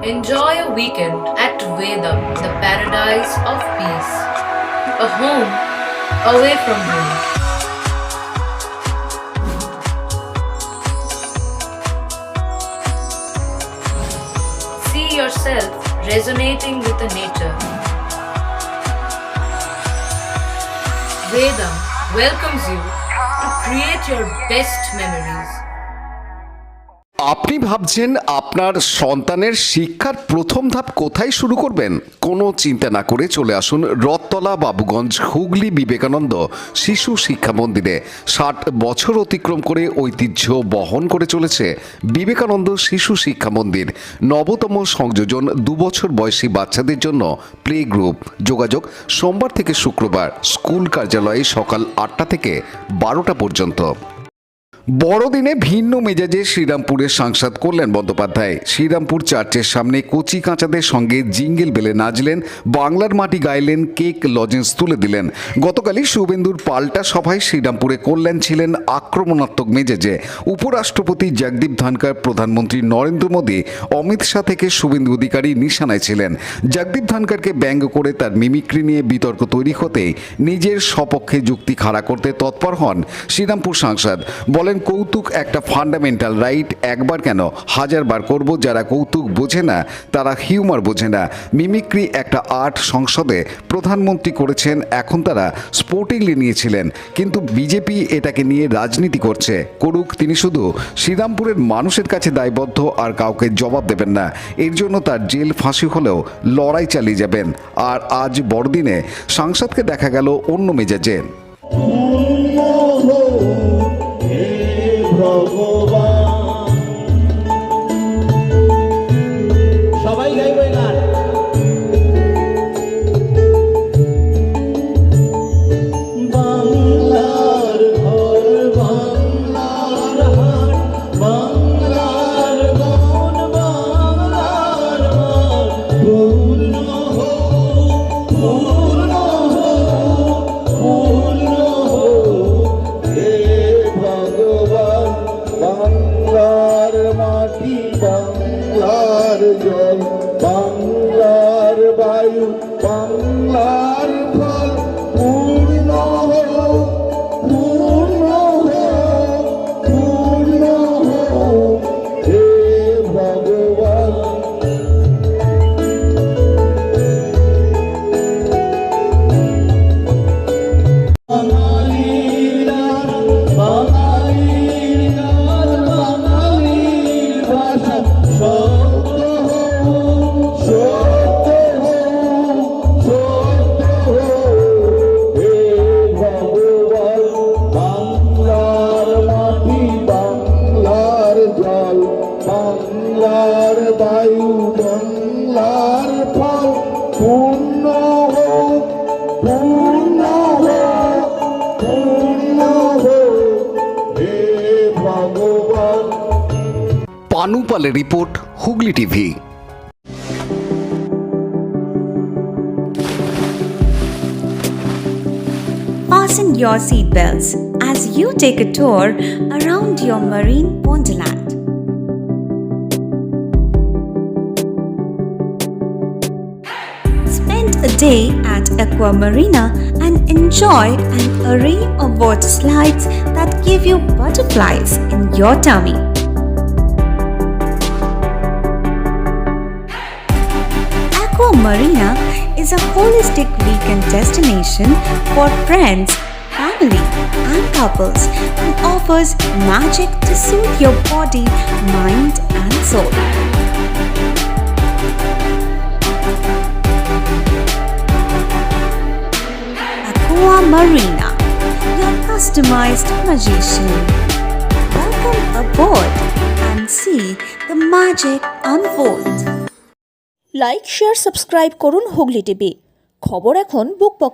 Enjoy a weekend at Vedam, the paradise of peace. A home away from home. See yourself resonating with the nature. Vedam welcomes you to create your best memories. আপনি ভাবছেন আপনার সন্তানের শিক্ষার প্রথম ধাপ কোথায় শুরু করবেন? কোনো চিন্তা না করে চলে আসুন রথতলা বাবুগঞ্জ হুগলি বিবেকানন্দ শিশু শিক্ষা মন্দিরে। 60 বছর অতিক্রম করে ঐতিহ্য বহন করে চলেছে বিবেকানন্দ শিশু শিক্ষা মন্দির। নবতম সংযোজন 2 বছর বয়সী বাচ্চাদের জন্য প্লে গ্রুপ। যোগাযোগ সোমবার থেকে শুক্রবার, স্কুল কার্যালয়ে সকাল 8টা থেকে 12টা পর্যন্ত। বড়দিনে ভিন্ন মেজাজে শ্রীরামপুরের সাংসদ কল্যাণ বন্দ্যোপাধ্যায়। শ্রীরামপুর চার্চের সামনে কচি কাঁচাদের সঙ্গে জিঙ্গেল বেলে নাচলেন, বাংলার মাটি গাইলেন, কেক লজেন্স তুলে দিলেন। গতকালই শুভেন্দুর পাল্টা সভায় শ্রীরামপুরে কল্যাণ ছিলেন আক্রমণাত্মক মেজাজে। উপরাষ্ট্রপতি জগদীপ ধনখড়, প্রধানমন্ত্রী নরেন্দ্র মোদী, অমিত শাহ থেকে শুভেন্দু অধিকারী নিশানায় ছিলেন। জগদীপ ধনখড়কে ব্যঙ্গ করে তার মিমিক্রি নিয়ে বিতর্ক তৈরি হতেই নিজের সপক্ষে যুক্তি খাড়া করতে তৎপর হন শ্রীরামপুর সাংসদ। বলেন, কৌতুক একটা ফান্ডামেন্টাল রাইট, একবার কেন 1000 বার করব। যারা কৌতুক বোঝে না তারা হিউমার বোঝে না। মিমিক্রি একটা আর্ট। সংসদে প্রধানমন্ত্রী করেছেন, এখন তারা স্পোর্টিংলি নিয়েছিলেন, কিন্তু বিজেপি এটাকে নিয়ে রাজনীতি করছে। করুক, তিনি শুধু শ্রীরামপুরের মানুষের কাছে দায়বদ্ধ, আর কাউকে জবাব দেবেন না। এর জন্য তার জেল ফাঁসি হলেও লড়াই চালিয়ে যাবেন। আর আজ বড়দিনে সাংসদকে দেখা গেল অন্য মেজাজে। সবাই গাইবে গান। বাংলার ঘর, বাংলার হাট, বাংলার গান, বাংলার মান, পূর্ণ হোক, পূর্ণ হোক, পূর্ণ হোক হে ভগবান। বাংলার মাটি, বাংলার জল, বাংলার বায়ু, বাংলার ফল, পূর্ণ হোক, পূর্ণ হোক, পূর্ণ হোক হে ভগবান। বাঙালির গান, বাঙালির গান, বাঙালির ভাষা, সত্য হোক, সত্য হোক, সত্য হোক হে ভগবান। বাংলার মাটি, বাংলার জল, বাংলার বায়ু, বাংলার ফল, পূর্ণ হোক, পূর্ণ হোক, পূর্ণ হোক হে ভগবান। পানু পালের report, Hooghly TV. Fasten your seatbelts as you take a tour around your marine wonderland. Spend a day at Aqua Marina and enjoy an array of water slides that give you butterflies in your tummy. Aqua Marina is a holistic weekend destination for friends, family, and couples and offers magic to soothe your body, mind, and soul. Aqua Marina, your customized magician. Welcome aboard and see the magic unfold. Like, share, subscribe করুন Hooghly TV. খবর এখন বুক পকেটে।